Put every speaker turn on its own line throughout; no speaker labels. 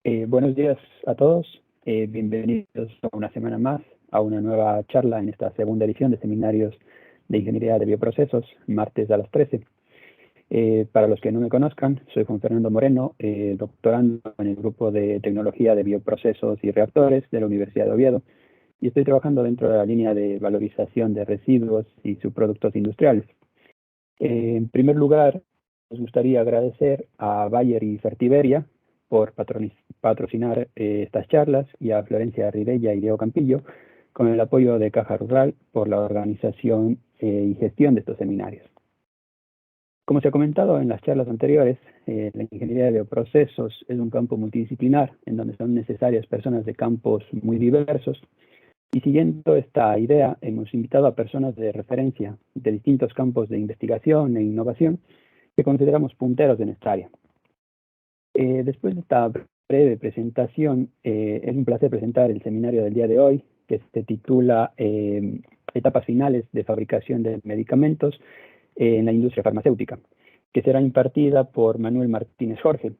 Buenos días a todos. Bienvenidos a una semana más a una nueva charla en esta segunda edición de Seminarios de Ingeniería de Bioprocesos, martes a las 13. Para los que no me conozcan, soy Juan Fernando Moreno, doctorando en el grupo de Tecnología de Bioprocesos y Reactores de la Universidad de Oviedo, y estoy trabajando dentro de la línea de valorización de residuos y subproductos industriales. En primer lugar, nos gustaría agradecer a Bayer y Fertiberia por patrocinar estas charlas y a Florencia Ridella y Diego Campillo con el apoyo de Caja Rural por la organización y gestión de estos seminarios. Como se ha comentado en las charlas anteriores, la ingeniería de bioprocesos es un campo multidisciplinar en donde son necesarias personas de campos muy diversos. Y siguiendo esta idea, hemos invitado a personas de referencia de distintos campos de investigación e innovación que consideramos punteros en esta área. Después de esta breve presentación, es un placer presentar el seminario del día de hoy, que se titula Etapas finales de fabricación de medicamentos en la industria farmacéutica, que será impartida por Manuel Martínez Jorge.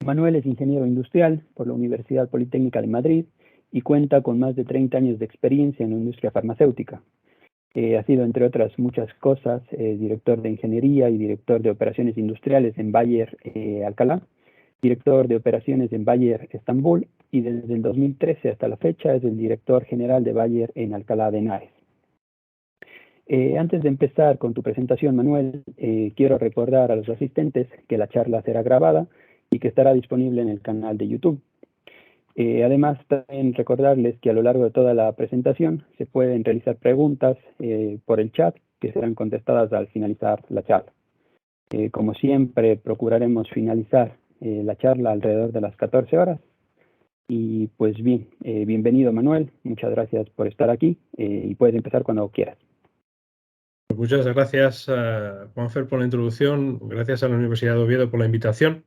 Manuel es ingeniero industrial por la Universidad Politécnica de Madrid y cuenta con más de 30 años de experiencia en la industria farmacéutica. Ha sido, entre otras muchas cosas, director de ingeniería y director de operaciones industriales en Bayer Alcalá, director de operaciones en Bayer Estambul y desde el 2013 hasta la fecha es el director general de Bayer en Alcalá de Henares. Antes de empezar con tu presentación, Manuel, quiero recordar a los asistentes que la charla será grabada y que estará disponible en el canal de YouTube. Además, también recordarles que a lo largo de toda la presentación se pueden realizar preguntas por el chat que serán contestadas al finalizar la charla. Como siempre, procuraremos finalizar la charla alrededor de las 14 horas. Y pues bien, bienvenido Manuel, muchas gracias por estar aquí y puedes empezar cuando quieras.
Muchas gracias, Juanfer, por la introducción. Gracias a la Universidad de Oviedo por la invitación.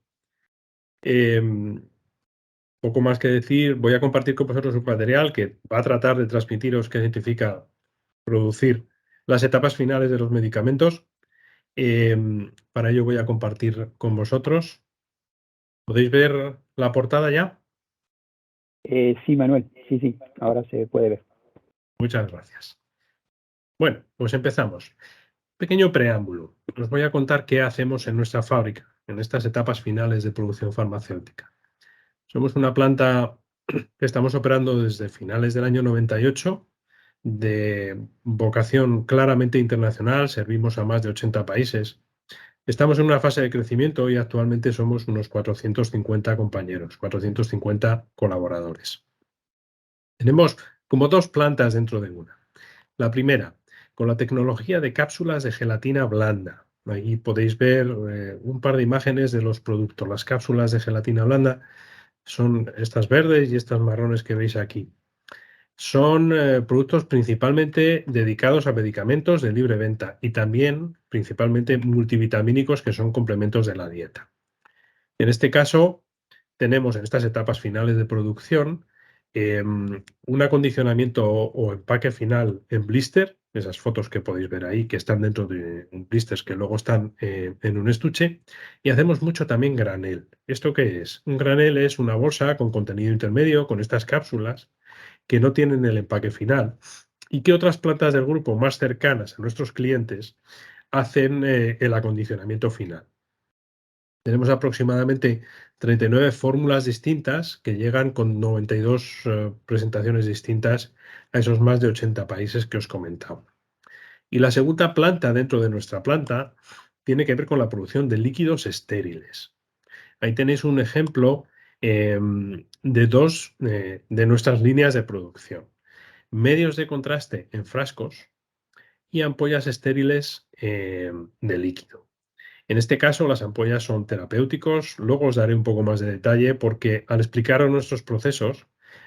Poco más que decir. Voy a compartir con vosotros un material que va a tratar de transmitiros qué significa producir las etapas finales de los medicamentos. Para ello voy a compartir con vosotros. ¿Podéis ver la portada ya?
Sí, Manuel, sí, ahora se puede ver.
Muchas gracias. Bueno, pues empezamos. Pequeño preámbulo. Os voy a contar qué hacemos en nuestra fábrica, en estas etapas finales de producción farmacéutica. Somos una planta que estamos operando desde finales del año 98, de vocación claramente internacional, servimos a más de 80 países. Estamos en una fase de crecimiento y actualmente somos unos 450 compañeros, 450 colaboradores. Tenemos como dos plantas dentro de una. La primera, con la tecnología de cápsulas de gelatina blanda. Ahí podéis ver un par de imágenes de los productos. Las cápsulas de gelatina blanda son estas verdes y estas marrones que veis aquí. Son productos principalmente dedicados a medicamentos de libre venta y también principalmente multivitamínicos que son complementos de la dieta. En este caso, tenemos en estas etapas finales de producción un acondicionamiento o empaque final en blister, esas fotos que podéis ver ahí, que están dentro de blisters que luego están en un estuche, y hacemos mucho también granel. ¿Esto qué es? Un granel es una bolsa con contenido intermedio, con estas cápsulas, que no tienen el empaque final, y que otras plantas del grupo más cercanas a nuestros clientes hacen el acondicionamiento final. Tenemos aproximadamente 39 fórmulas distintas que llegan con 92 presentaciones distintas a esos más de 80 países que os comentaba. Y la segunda planta dentro de nuestra planta tiene que ver con la producción de líquidos estériles. Ahí tenéis un ejemplo de dos de nuestras líneas de producción. Medios de contraste en frascos y ampollas estériles de líquido. En este caso, las ampollas son terapéuticos. Luego os daré un poco más de detalle porque al explicaros nuestros procesos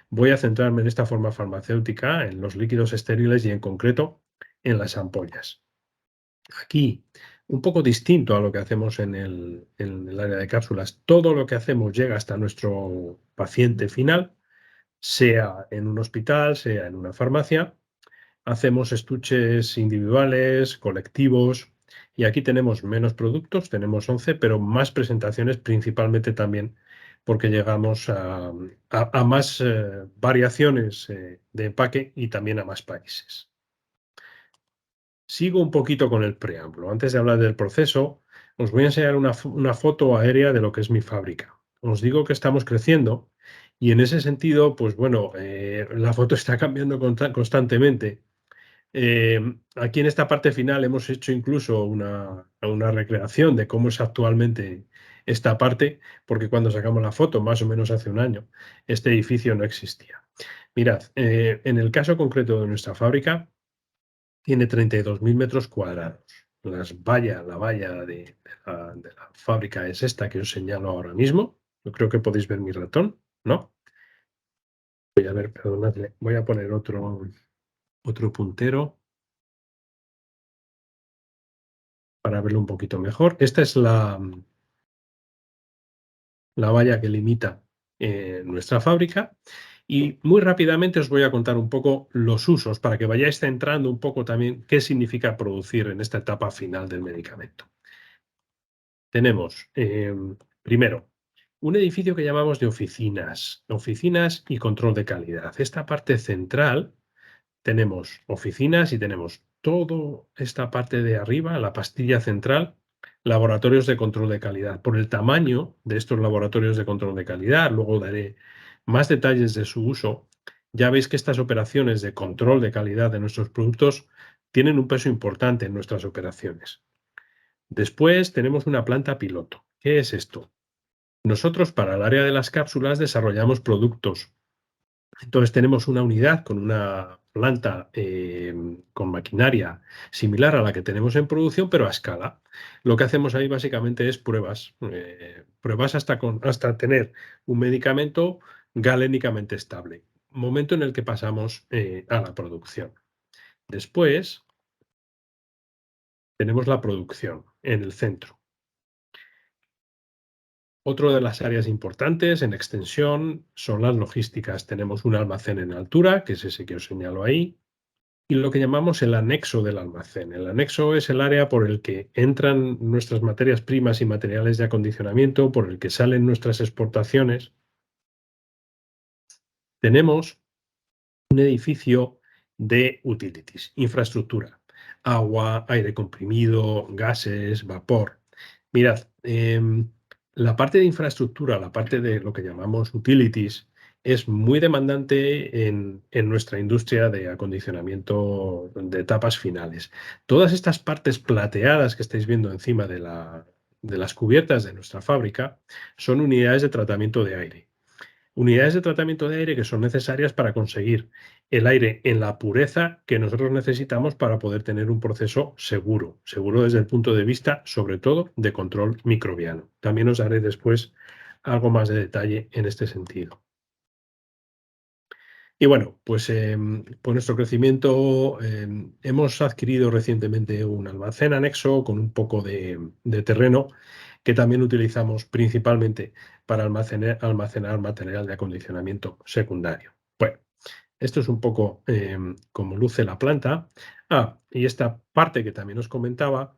voy a centrarme en esta forma farmacéutica, en los líquidos estériles y en concreto en las ampollas. Aquí, un poco distinto a lo que hacemos en el área de cápsulas, todo lo que hacemos llega hasta nuestro paciente final, sea en un hospital, sea en una farmacia. Hacemos estuches individuales, colectivos, y aquí tenemos menos productos, tenemos 11, pero más presentaciones, principalmente también porque llegamos a más variaciones de empaque y también a más países. Sigo un poquito con el preámbulo. Antes de hablar del proceso, os voy a enseñar una foto aérea de lo que es mi fábrica. Os digo que estamos creciendo y en ese sentido, pues bueno, la foto está cambiando constantemente. Aquí en esta parte final hemos hecho incluso una recreación de cómo es actualmente esta parte, porque cuando sacamos la foto, más o menos hace un año, este edificio no existía. Mirad, en el caso concreto de nuestra fábrica, tiene 32.000 metros cuadrados. La valla de la fábrica es esta que os señalo ahora mismo. Yo creo que podéis ver mi ratón, ¿no? Voy a ver, perdonadme, voy a poner otro puntero para verlo un poquito mejor. Esta es la valla que limita nuestra fábrica. Y muy rápidamente os voy a contar un poco los usos para que vayáis centrando un poco también qué significa producir en esta etapa final del medicamento. Tenemos, primero, un edificio que llamamos de oficinas y control de calidad. Esta parte central tenemos oficinas y tenemos toda esta parte de arriba, la pastilla central, laboratorios de control de calidad. Por el tamaño de estos laboratorios de control de calidad, luego daré más detalles de su uso. Ya veis que estas operaciones de control de calidad de nuestros productos tienen un peso importante en nuestras operaciones. Después tenemos una planta piloto. ¿Qué es esto? Nosotros para el área de las cápsulas desarrollamos productos. Entonces tenemos una unidad con una planta con maquinaria similar a la que tenemos en producción, pero a escala. Lo que hacemos ahí básicamente es pruebas hasta tener un medicamento galénicamente estable, momento en el que pasamos a la producción. Después tenemos la producción en el centro. Otra de las áreas importantes en extensión son las logísticas. Tenemos un almacén en altura, que es ese que os señalo ahí, y lo que llamamos el anexo del almacén. El anexo es el área por el que entran nuestras materias primas y materiales de acondicionamiento, por el que salen nuestras exportaciones. Tenemos un edificio de utilities, infraestructura, agua, aire comprimido, gases, vapor. Mirad, la parte de infraestructura, la parte de lo que llamamos utilities, es muy demandante en nuestra industria de acondicionamiento de etapas finales. Todas estas partes plateadas que estáis viendo encima de las cubiertas de nuestra fábrica son unidades de tratamiento de aire. Unidades de tratamiento de aire que son necesarias para conseguir el aire en la pureza que nosotros necesitamos para poder tener un proceso seguro, seguro desde el punto de vista, sobre todo, de control microbiano. También os daré después algo más de detalle en este sentido. Y bueno, pues por nuestro crecimiento hemos adquirido recientemente un almacén anexo con un poco de terreno que también utilizamos principalmente para almacenar material de acondicionamiento secundario. Bueno, esto es un poco cómo luce la planta. Y esta parte que también os comentaba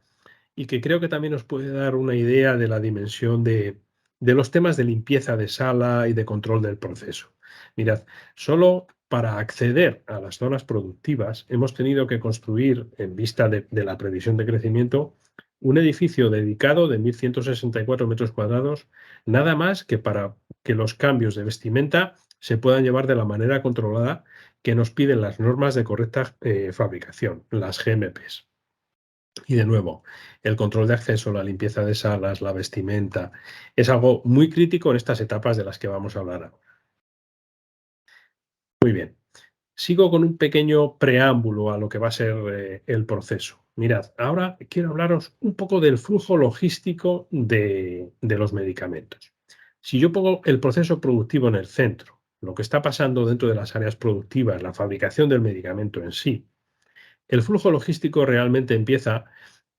y que creo que también os puede dar una idea de la dimensión de los temas de limpieza de sala y de control del proceso. Mirad, solo para acceder a las zonas productivas hemos tenido que construir, en vista de la previsión de crecimiento, un edificio dedicado de 1.164 metros cuadrados, nada más que para que los cambios de vestimenta se puedan llevar de la manera controlada que nos piden las normas de correcta fabricación, las GMPs. Y de nuevo, el control de acceso, la limpieza de salas, la vestimenta, es algo muy crítico en estas etapas de las que vamos a hablar ahora. Muy bien. Sigo con un pequeño preámbulo a lo que va a ser el proceso. Mirad, ahora quiero hablaros un poco del flujo logístico de los medicamentos. Si yo pongo el proceso productivo en el centro, lo que está pasando dentro de las áreas productivas, la fabricación del medicamento en sí, el flujo logístico realmente empieza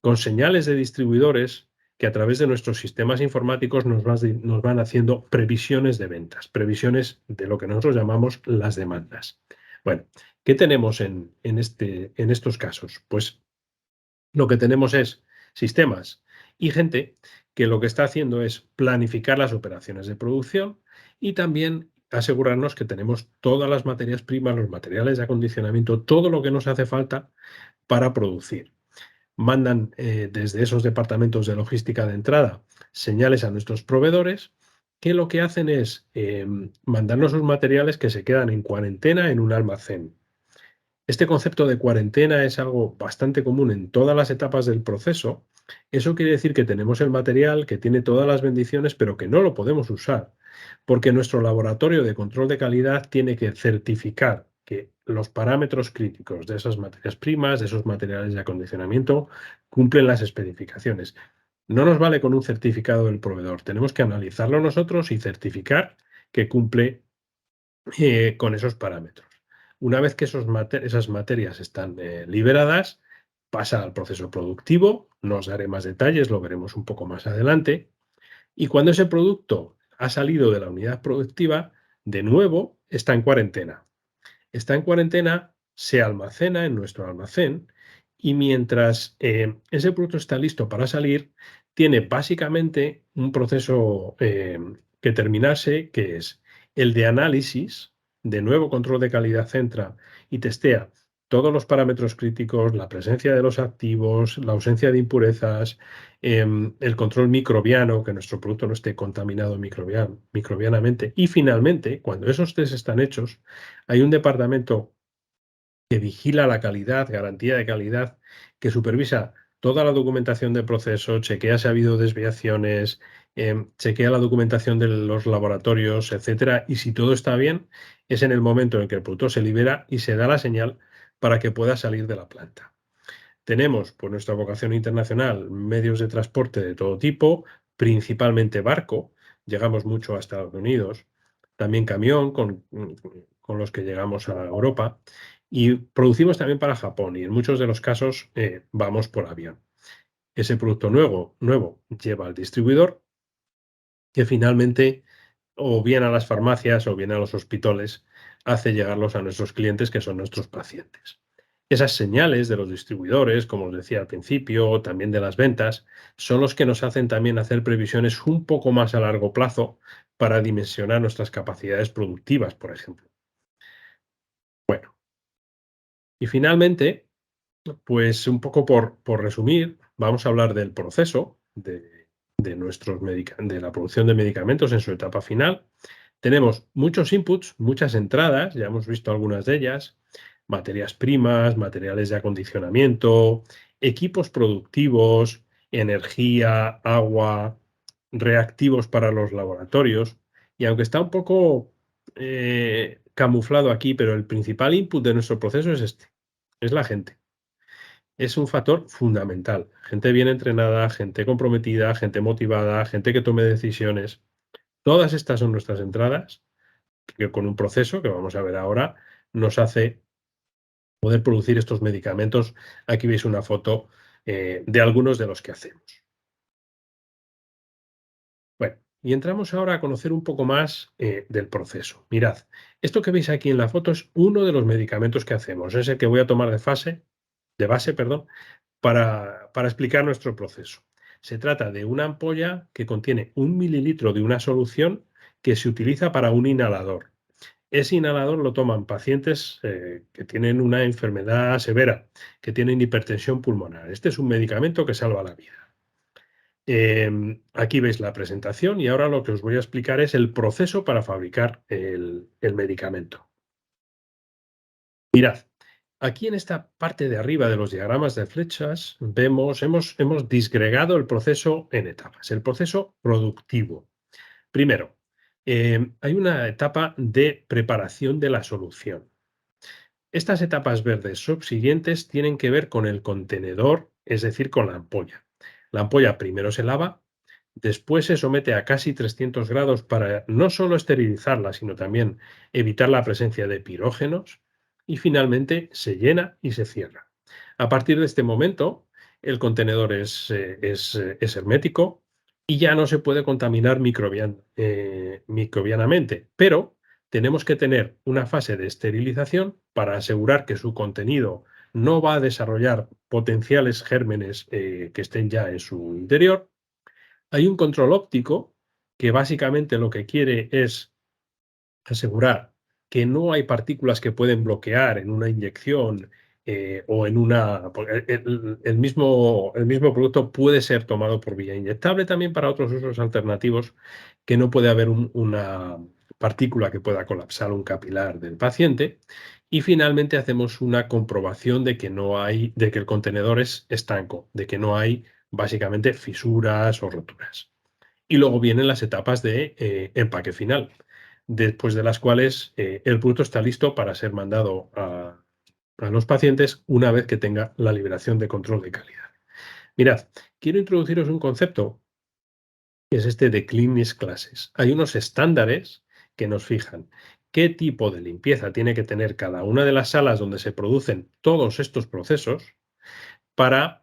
con señales de distribuidores que a través de nuestros sistemas informáticos nos van haciendo previsiones de ventas, previsiones de lo que nosotros llamamos las demandas. Bueno, ¿qué tenemos en estos casos? Pues lo que tenemos es sistemas y gente que lo que está haciendo es planificar las operaciones de producción y también asegurarnos que tenemos todas las materias primas, los materiales de acondicionamiento, todo lo que nos hace falta para producir. Mandan desde esos departamentos de logística de entrada señales a nuestros proveedores que lo que hacen es mandarnos los materiales que se quedan en cuarentena en un almacén. Este concepto de cuarentena es algo bastante común en todas las etapas del proceso. Eso quiere decir que tenemos el material que tiene todas las bendiciones, pero que no lo podemos usar, porque nuestro laboratorio de control de calidad tiene que certificar que los parámetros críticos de esas materias primas, de esos materiales de acondicionamiento, cumplen las especificaciones. No nos vale con un certificado del proveedor, tenemos que analizarlo nosotros y certificar que cumple con esos parámetros. Una vez que esas materias están liberadas, pasa al proceso productivo, no os daré más detalles, lo veremos un poco más adelante, y cuando ese producto ha salido de la unidad productiva, de nuevo está en cuarentena. Está en cuarentena, se almacena en nuestro almacén y mientras ese producto está listo para salir, tiene básicamente un proceso que terminarse, que es el de análisis. De nuevo, control de calidad centra y testea todos los parámetros críticos, la presencia de los activos, la ausencia de impurezas, el control microbiano, que nuestro producto no esté contaminado microbianamente. Y finalmente, cuando esos test están hechos, hay un departamento que vigila la calidad, garantía de calidad, que supervisa toda la documentación del proceso, chequea si ha habido desviaciones, chequea la documentación de los laboratorios, etcétera. Y si todo está bien, es en el momento en que el producto se libera y se da la señal para que pueda salir de la planta. Tenemos, por nuestra vocación internacional, medios de transporte de todo tipo, principalmente barco, llegamos mucho a Estados Unidos, también camión con los que llegamos a Europa y producimos también para Japón y en muchos de los casos vamos por avión. Ese producto nuevo lleva al distribuidor que finalmente o bien a las farmacias o bien a los hospitales hace llegarlos a nuestros clientes que son nuestros pacientes. Esas señales de los distribuidores, como os decía al principio, o también de las ventas, son los que nos hacen también hacer previsiones un poco más a largo plazo para dimensionar nuestras capacidades productivas, por ejemplo. Bueno, y finalmente, pues un poco por resumir, vamos a hablar del proceso de la producción de medicamentos en su etapa final. Tenemos muchos inputs, muchas entradas, ya hemos visto algunas de ellas, materias primas, materiales de acondicionamiento, equipos productivos, energía, agua, reactivos para los laboratorios. Y aunque está un poco camuflado aquí, pero el principal input de nuestro proceso es este, es la gente. Es un factor fundamental. Gente bien entrenada, gente comprometida, gente motivada, gente que tome decisiones. Todas estas son nuestras entradas, que con un proceso que vamos a ver ahora nos hace poder producir estos medicamentos. Aquí veis una foto de algunos de los que hacemos. Bueno, y entramos ahora a conocer un poco más del proceso. Mirad, esto que veis aquí en la foto es uno de los medicamentos que hacemos. Es el que voy a tomar de base, perdón, para explicar nuestro proceso. Se trata de una ampolla que contiene 1 mililitro de una solución que se utiliza para un inhalador. Ese inhalador lo toman pacientes que tienen una enfermedad severa, que tienen hipertensión pulmonar. Este es un medicamento que salva la vida. Aquí veis la presentación y ahora lo que os voy a explicar es el proceso para fabricar el medicamento. Mirad, aquí en esta parte de arriba de los diagramas de flechas hemos disgregado el proceso en etapas. El proceso productivo. Primero, hay una etapa de preparación de la solución. Estas etapas verdes subsiguientes tienen que ver con el contenedor, es decir, con la ampolla. La ampolla primero se lava, después se somete a casi 300 grados para no solo esterilizarla, sino también evitar la presencia de pirógenos y finalmente se llena y se cierra. A partir de este momento, el contenedor es hermético y ya no se puede contaminar microbianamente, pero tenemos que tener una fase de esterilización para asegurar que su contenido no va a desarrollar potenciales gérmenes que estén ya en su interior. Hay un control óptico que básicamente lo que quiere es asegurar que no hay partículas que pueden bloquear en una inyección o en una... el mismo producto puede ser tomado por vía inyectable también para otros usos alternativos, que no puede haber una partícula que pueda colapsar un capilar del paciente. Y finalmente hacemos una comprobación de que no hay, de que el contenedor es estanco, de que no hay básicamente fisuras o roturas. Y luego vienen las etapas de empaque final, después de las cuales el producto está listo para ser mandado a los pacientes una vez que tenga la liberación de control de calidad. Mirad, quiero introduciros un concepto que es este de cleanliness classes. Hay unos estándares que nos fijan qué tipo de limpieza tiene que tener cada una de las salas donde se producen todos estos procesos para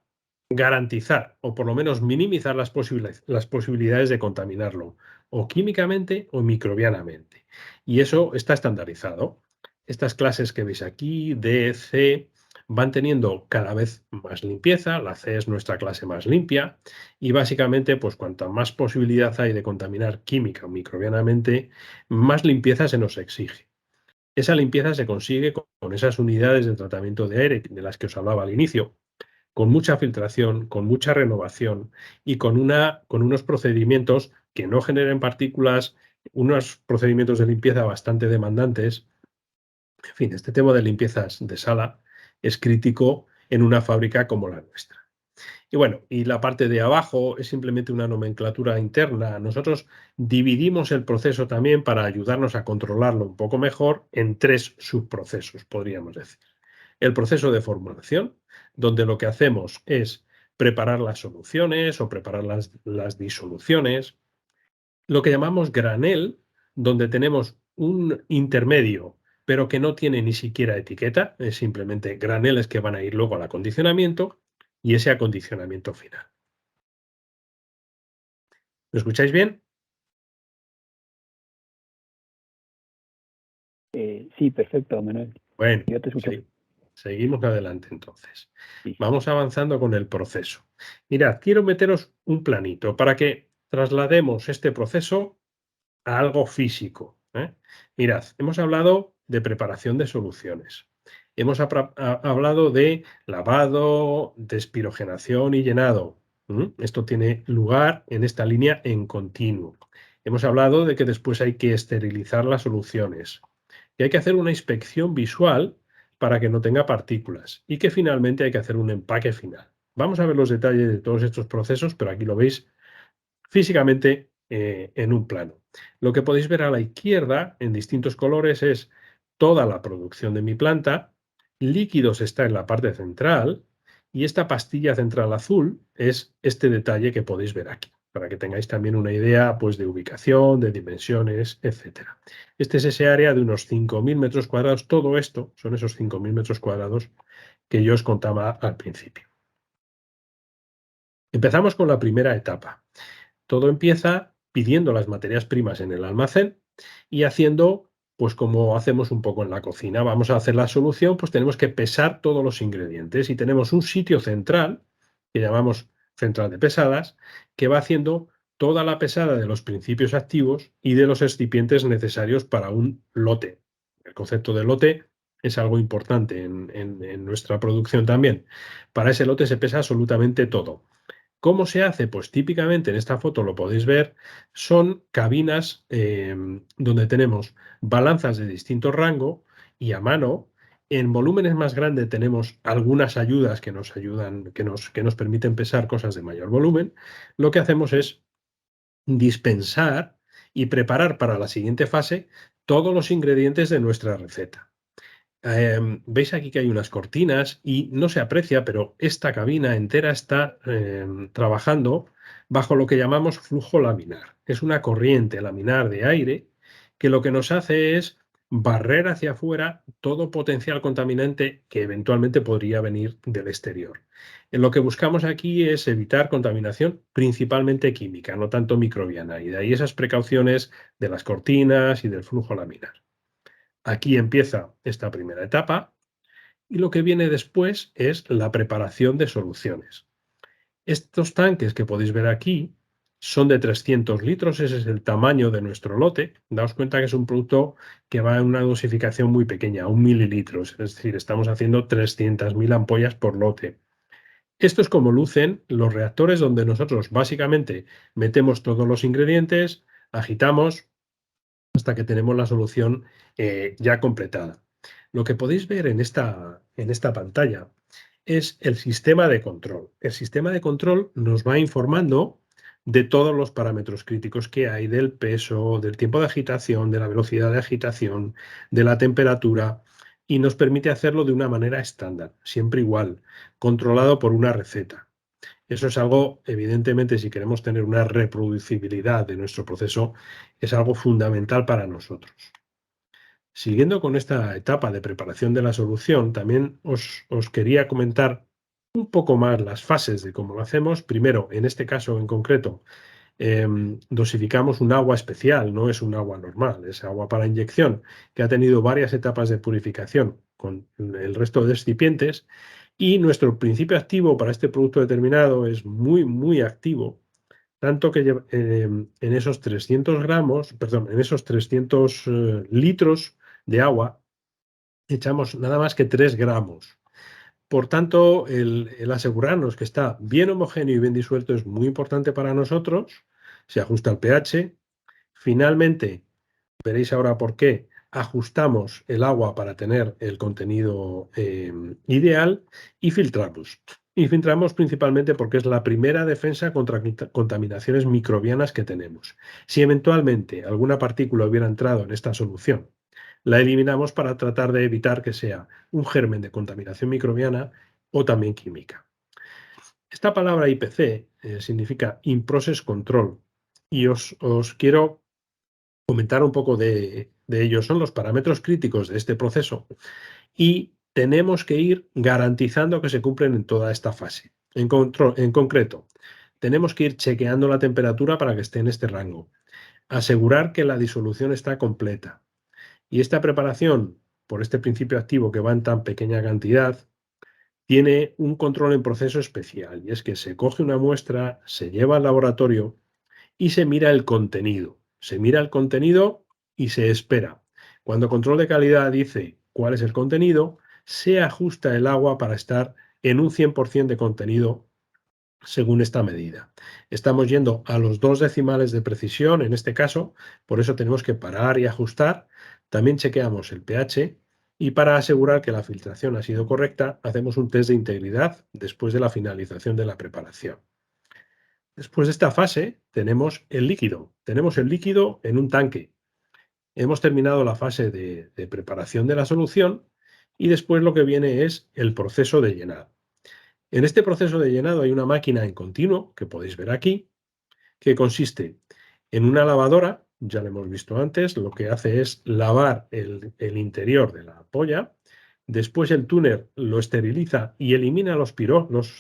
garantizar o por lo menos minimizar las posibilidades de contaminarlo o químicamente o microbianamente. Y eso está estandarizado. Estas clases que veis aquí, D, C, van teniendo cada vez más limpieza. La C es nuestra clase más limpia y básicamente, pues cuanta más posibilidad hay de contaminar química o microbianamente, más limpieza se nos exige. Esa limpieza se consigue con esas unidades de tratamiento de aire de las que os hablaba al inicio, con mucha filtración, con mucha renovación y con unos procedimientos que no generen partículas, unos procedimientos de limpieza bastante demandantes. En fin, este tema de limpiezas de sala es crítico en una fábrica como la nuestra. Y bueno, y la parte de abajo es simplemente una nomenclatura interna. Nosotros dividimos el proceso también para ayudarnos a controlarlo un poco mejor en 3 subprocesos, podríamos decir. El proceso de formulación, donde lo que hacemos es preparar las soluciones o preparar las disoluciones. Lo que llamamos granel, donde tenemos un intermedio, pero que no tiene ni siquiera etiqueta, es simplemente graneles que van a ir luego al acondicionamiento y ese acondicionamiento final. ¿Me escucháis bien?
Sí, perfecto, Manuel.
Bueno,
Yo te escucho.
seguimos adelante entonces.
Sí.
Vamos avanzando con el proceso. Mirad, quiero meteros un planito para que traslademos este proceso a algo físico, ¿eh? Mirad, hemos hablado de preparación de soluciones. Hemos hablado de lavado, despirogenación y llenado. Esto tiene lugar en esta línea en continuo. Hemos hablado de que después hay que esterilizar las soluciones, que hay que hacer una inspección visual para que no tenga partículas y que finalmente hay que hacer un empaque final. Vamos a ver los detalles de todos estos procesos, pero aquí lo veis físicamente en un plano. Lo que podéis ver a la izquierda en distintos colores es toda la producción de mi planta. Líquidos está en la parte central y esta pastilla central azul es este detalle que podéis ver aquí, para que tengáis también una idea pues, de ubicación, de dimensiones, etc. Este es ese área de unos 5.000 metros cuadrados. Todo esto son esos 5.000 metros cuadrados que yo os contaba al principio. Empezamos con la primera etapa. Todo empieza pidiendo las materias primas en el almacén y haciendo, pues como hacemos un poco en la cocina, vamos a hacer la solución, pues tenemos que pesar todos los ingredientes y tenemos un sitio central, que llamamos central de pesadas, que va haciendo toda la pesada de los principios activos y de los excipientes necesarios para un lote. El concepto de lote es algo importante en nuestra producción también. Para ese lote se pesa absolutamente todo. ¿Cómo se hace? Pues típicamente en esta foto lo podéis ver, son cabinas donde tenemos balanzas de distinto rango y a mano. En volúmenes más grandes tenemos algunas ayudas que nos ayudan, que nos permiten pesar cosas de mayor volumen. Lo que hacemos es dispensar y preparar para la siguiente fase todos los ingredientes de nuestra receta. Veis aquí que hay unas cortinas y no se aprecia, pero esta cabina entera está trabajando bajo lo que llamamos flujo laminar. Es una corriente laminar de aire que lo que nos hace es barrer hacia afuera todo potencial contaminante que eventualmente podría venir del exterior. Lo que buscamos aquí es evitar contaminación principalmente química, no tanto microbiana, y de ahí esas precauciones de las cortinas y del flujo laminar. Aquí empieza esta primera etapa y lo que viene después es la preparación de soluciones. Estos tanques que podéis ver aquí son de 300 litros, ese es el tamaño de nuestro lote. Daos cuenta que es un producto que va en una dosificación muy pequeña, 1 mililitros, es decir, estamos haciendo 300.000 ampollas por lote. Esto es como lucen los reactores donde nosotros básicamente metemos todos los ingredientes, agitamos hasta que tenemos la solución ya completada. Lo que podéis ver en esta pantalla es el sistema de control. El sistema de control nos va informando de todos los parámetros críticos que hay, del peso, del tiempo de agitación, de la velocidad de agitación, de la temperatura, y nos permite hacerlo de una manera estándar, siempre igual, controlado por una receta. Eso es algo, evidentemente, si queremos tener una reproducibilidad de nuestro proceso, es algo fundamental para nosotros. Siguiendo con esta etapa de preparación de la solución, también os quería comentar un poco más las fases de cómo lo hacemos. Primero, en este caso en concreto, dosificamos un agua especial, no es un agua normal, es agua para inyección, que ha tenido varias etapas de purificación con el resto de excipientes, y nuestro principio activo para este producto determinado es muy, muy activo, tanto que en esos 300 gramos, perdón, en esos 300 litros de agua, echamos nada más que 3 gramos. Por tanto, el asegurarnos que está bien homogéneo y bien disuelto es muy importante para nosotros. Se ajusta el pH. Finalmente, veréis ahora por qué, ajustamos el agua para tener el contenido ideal y filtramos. Y filtramos principalmente porque es la primera defensa contra contaminaciones microbianas que tenemos. Si eventualmente alguna partícula hubiera entrado en esta solución, la eliminamos para tratar de evitar que sea un germen de contaminación microbiana o también química. Esta palabra IPC significa In Process Control, y os quiero comentar un poco de ellos. Son los parámetros críticos de este proceso y tenemos que ir garantizando que se cumplen en toda esta fase. En concreto, tenemos que ir chequeando la temperatura para que esté en este rango, asegurar que la disolución está completa. Y esta preparación, por este principio activo que va en tan pequeña cantidad, tiene un control en proceso especial, y es que se coge una muestra, se lleva al laboratorio y se mira el contenido. Se mira el contenido y se espera. Cuando control de calidad dice cuál es el contenido, se ajusta el agua para estar en un 100% de contenido según esta medida. Estamos yendo a los 2 decimales de precisión en este caso, por eso tenemos que parar y ajustar. También chequeamos el pH, y para asegurar que la filtración ha sido correcta, hacemos un test de integridad después de la finalización de la preparación. Después de esta fase tenemos el líquido. Tenemos el líquido en un tanque. Hemos terminado la fase de preparación de la solución y después lo que viene es el proceso de llenado. En este proceso de llenado hay una máquina en continuo, que podéis ver aquí, que consiste en una lavadora, ya lo hemos visto antes, lo que hace es lavar el interior de la ampolla. Después el túner lo esteriliza y elimina los pirógenos,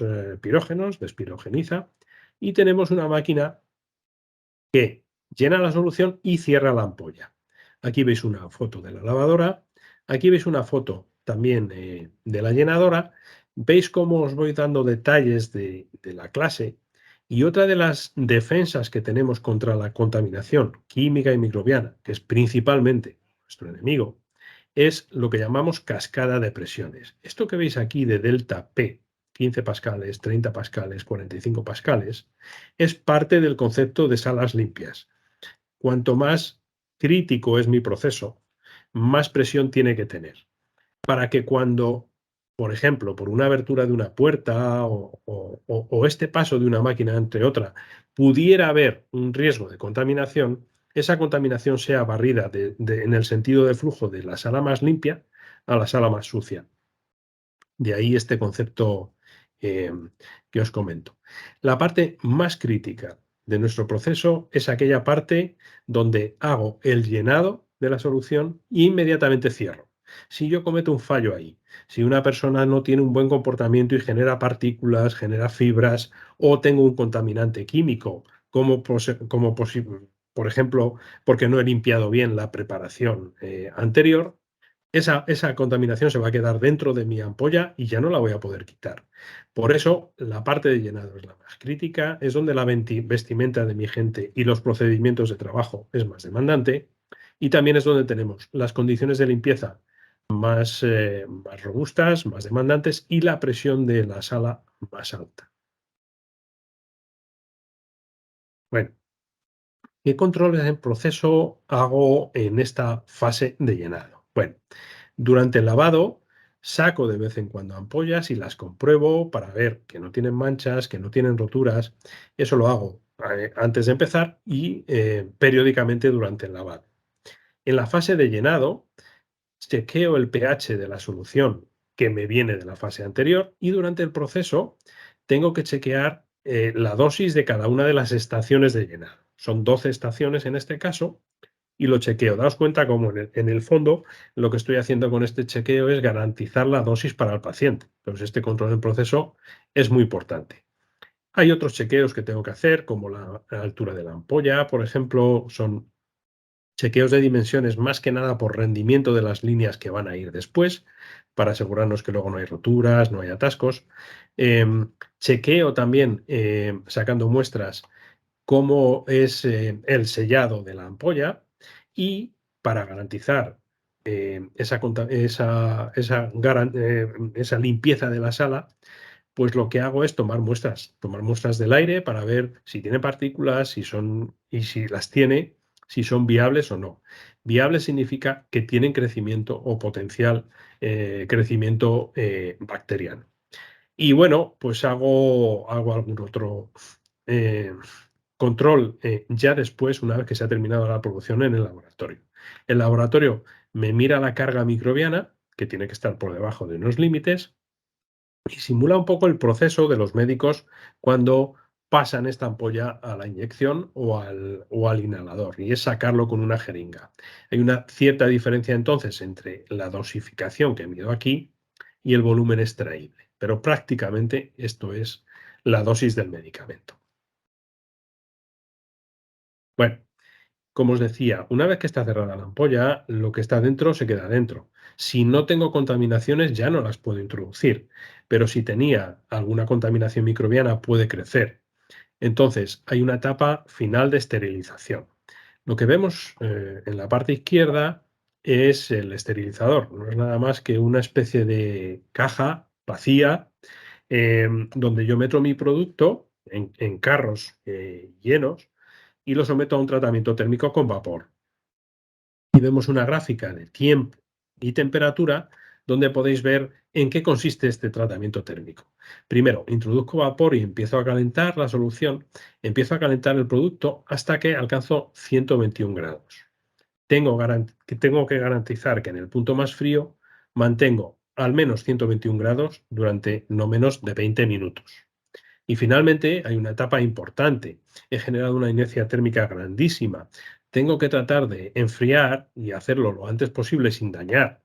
despirogeniza, y tenemos una máquina que llena la solución y cierra la ampolla. Aquí veis una foto de la lavadora, aquí veis una foto también de la llenadora. Veis cómo os voy dando detalles de la clase, y otra de las defensas que tenemos contra la contaminación química y microbiana, que es principalmente nuestro enemigo, es lo que llamamos cascada de presiones. Esto que veis aquí de delta P, 15 pascales, 30 pascales, 45 pascales, es parte del concepto de salas limpias. Cuanto más crítico es mi proceso, más presión tiene que tener, para que cuando, por ejemplo, por una abertura de una puerta o este paso de una máquina entre otra, pudiera haber un riesgo de contaminación, esa contaminación sea barrida en el sentido de flujo de la sala más limpia a la sala más sucia. De ahí este concepto que os comento. La parte más crítica de nuestro proceso es aquella parte donde hago el llenado de la solución e inmediatamente cierro. Si yo cometo un fallo ahí, si una persona no tiene un buen comportamiento y genera partículas, genera fibras, o tengo un contaminante químico, por ejemplo, porque no he limpiado bien la preparación anterior, esa contaminación se va a quedar dentro de mi ampolla y ya no la voy a poder quitar. Por eso, la parte de llenado es la más crítica, es donde la vestimenta de mi gente y los procedimientos de trabajo es más demandante, y también es donde tenemos las condiciones de limpieza más robustas, más demandantes, y la presión de la sala más alta. Bueno, ¿qué controles en proceso hago en esta fase de llenado? Bueno, durante el lavado saco de vez en cuando ampollas y las compruebo para ver que no tienen manchas, que no tienen roturas. Eso lo hago antes de empezar y periódicamente durante el lavado. En la fase de llenado, chequeo el pH de la solución que me viene de la fase anterior, y durante el proceso tengo que chequear la dosis de cada una de las estaciones de llenado. Son 12 estaciones en este caso, y lo chequeo. Daos cuenta como en el fondo lo que estoy haciendo con este chequeo es garantizar la dosis para el paciente. Entonces este control del proceso es muy importante. Hay otros chequeos que tengo que hacer, como la altura de la ampolla, por ejemplo. Son chequeos de dimensiones más que nada por rendimiento de las líneas que van a ir después, para asegurarnos que luego no hay roturas, no hay atascos. Chequeo también, sacando muestras, cómo es el sellado de la ampolla, y para garantizar esa limpieza de la sala, pues lo que hago es tomar muestras del aire para ver si tiene partículas, y si las tiene, si son viables o no. Viables significa que tienen crecimiento o potencial crecimiento bacteriano. Y bueno, pues hago algún otro eh, control ya después, una vez que se ha terminado la producción en el laboratorio. El laboratorio me mira la carga microbiana, que tiene que estar por debajo de unos límites, y simula un poco el proceso de los médicos cuando pasan esta ampolla a la inyección o al inhalador, y es sacarlo con una jeringa. Hay una cierta diferencia entonces entre la dosificación que mido aquí y el volumen extraíble, pero prácticamente esto es la dosis del medicamento. Bueno, como os decía, una vez que está cerrada la ampolla, lo que está dentro se queda dentro. Si no tengo contaminaciones, ya no las puedo introducir, pero si tenía alguna contaminación microbiana, puede crecer. Entonces, hay una etapa final de esterilización. Lo que vemos en la parte izquierda es el esterilizador. No es nada más que una especie de caja vacía, donde yo meto mi producto en carros llenos, y lo someto a un tratamiento térmico con vapor. Y vemos una gráfica de tiempo y temperatura donde podéis ver en qué consiste este tratamiento térmico. Primero, introduzco vapor y empiezo a calentar la solución, empiezo a calentar el producto hasta que alcanzo 121 grados. Tengo que garantizar que en el punto más frío mantengo al menos 121 grados durante no menos de 20 minutos. Y finalmente hay una etapa importante. He generado una inercia térmica grandísima. Tengo que tratar de enfriar y hacerlo lo antes posible sin dañar,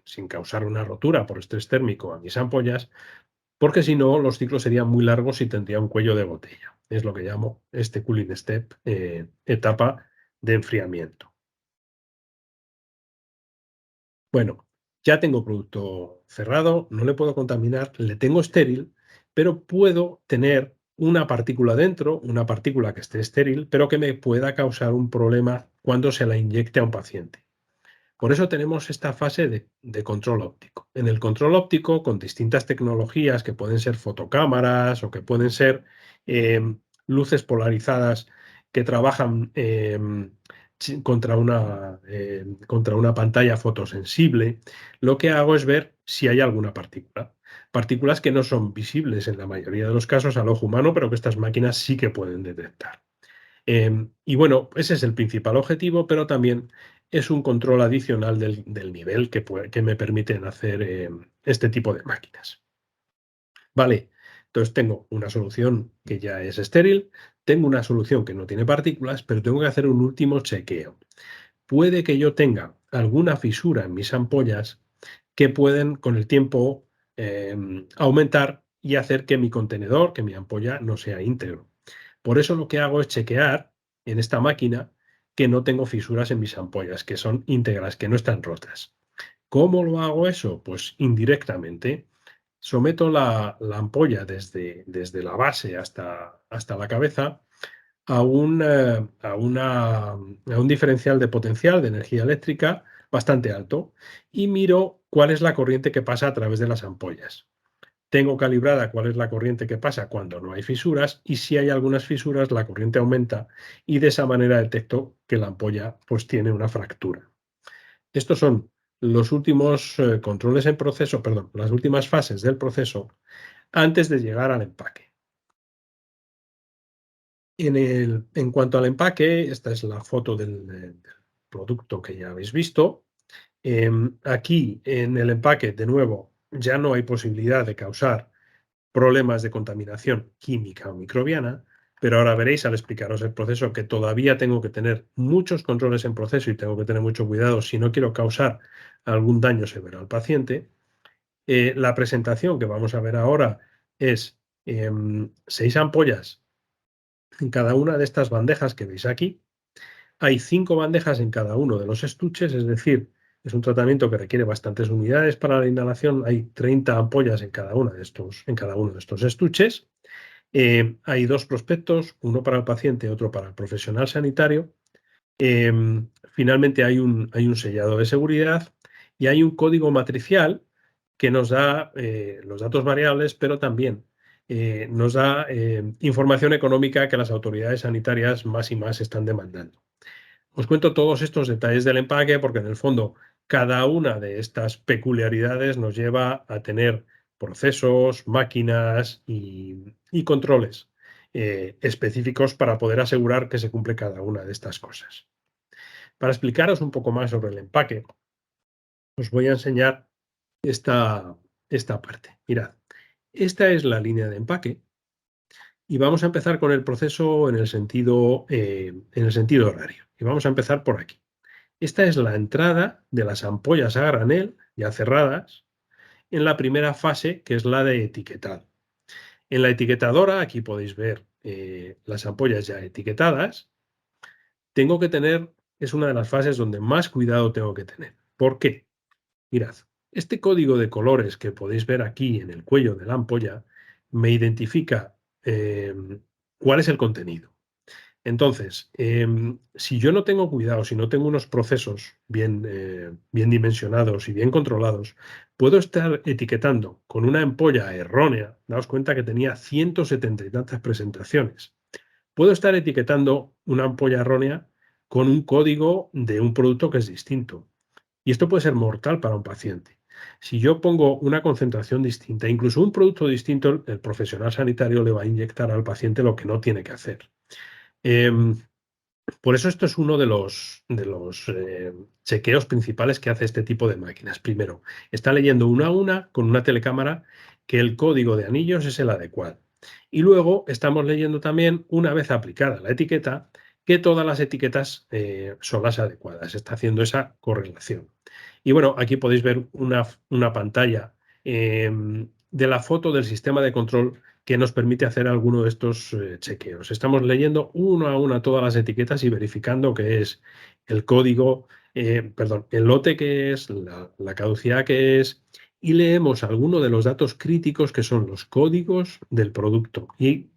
sin causar una rotura por estrés térmico a mis ampollas, porque si no los ciclos serían muy largos y tendría un cuello de botella. Es lo que llamo este cooling step, etapa de enfriamiento. Bueno, ya tengo producto cerrado, no le puedo contaminar, le tengo estéril, pero puedo tener una partícula dentro, una partícula que esté estéril, pero que me pueda causar un problema cuando se la inyecte a un paciente. Por eso tenemos esta fase de control óptico. En el control óptico, con distintas tecnologías que pueden ser fotocámaras o que pueden ser luces polarizadas que trabajan contra una pantalla fotosensible, lo que hago es ver si hay alguna partícula. Partículas que no son visibles en la mayoría de los casos al ojo humano, pero que estas máquinas sí que pueden detectar. Y bueno, ese es el principal objetivo, pero también es un control adicional del nivel que me permiten hacer este tipo de máquinas. Vale, entonces tengo una solución que ya es estéril, tengo una solución que no tiene partículas, pero tengo que hacer un último chequeo. Puede que yo tenga alguna fisura en mis ampollas que pueden con el tiempo aumentar y hacer que mi contenedor, que mi ampolla, no sea íntegro. Por eso lo que hago es chequear en esta máquina que no tengo fisuras en mis ampollas, que son íntegras, que no están rotas. ¿Cómo lo hago eso? Pues indirectamente. Someto la ampolla desde la base hasta la cabeza a un diferencial de potencial de energía eléctrica bastante alto y miro cuál es la corriente que pasa a través de las ampollas. Tengo calibrada cuál es la corriente que pasa cuando no hay fisuras, y si hay algunas fisuras la corriente aumenta, y de esa manera detecto que la ampolla pues tiene una fractura. Estos son los últimos controles en proceso, perdón, las últimas fases del proceso antes de llegar al empaque. En cuanto al empaque, esta es la foto del producto que ya habéis visto. Aquí en el empaque, de nuevo, ya no hay posibilidad de causar problemas de contaminación química o microbiana, pero ahora veréis al explicaros el proceso que todavía tengo que tener muchos controles en proceso y tengo que tener mucho cuidado si no quiero causar algún daño severo al paciente. La presentación que vamos a ver ahora es 6 ampollas en cada una de estas bandejas que veis aquí. Hay 5 bandejas en cada uno de los estuches, es decir, es un tratamiento que requiere bastantes unidades para la inhalación. Hay 30 ampollas en cada uno de estos estuches. Hay 2 prospectos, uno para el paciente, otro para el profesional sanitario. Finalmente hay un sellado de seguridad y hay un código matricial que nos da los datos variables, pero también nos da información económica que las autoridades sanitarias más y más están demandando. Os cuento todos estos detalles del empaque porque en el fondo cada una de estas peculiaridades nos lleva a tener procesos, máquinas y controles específicos para poder asegurar que se cumple cada una de estas cosas. Para explicaros un poco más sobre el empaque, os voy a enseñar esta parte. Mirad, esta es la línea de empaque y vamos a empezar con el proceso en el sentido horario. Y vamos a empezar por aquí. Esta es la entrada de las ampollas a granel ya cerradas en la primera fase, que es la de etiquetado. En la etiquetadora, aquí podéis ver las ampollas ya etiquetadas. Tengo que tener, es una de las fases donde más cuidado tengo que tener. ¿Por qué? Mirad, este código de colores que podéis ver aquí en el cuello de la ampolla me identifica cuál es el contenido. Entonces, si yo no tengo cuidado, si no tengo unos procesos bien dimensionados y bien controlados, puedo estar etiquetando con una ampolla errónea. Daos cuenta que tenía 170 y tantas presentaciones. Puedo estar etiquetando una ampolla errónea con un código de un producto que es distinto. Y esto puede ser mortal para un paciente. Si yo pongo una concentración distinta, incluso un producto distinto, el profesional sanitario le va a inyectar al paciente lo que no tiene que hacer. Por eso esto es uno de los chequeos principales que hace este tipo de máquinas. Primero, está leyendo una a una con una telecámara que el código de anillos es el adecuado. Y luego estamos leyendo también, una vez aplicada la etiqueta, que todas las etiquetas son las adecuadas. Está haciendo esa correlación. Y bueno, aquí podéis ver una pantalla de la foto del sistema de control que nos permite hacer alguno de estos chequeos. Estamos leyendo una a una todas las etiquetas y verificando que es el código, perdón, el lote que es, la caducidad que es, y leemos alguno de los datos críticos que son los códigos del producto y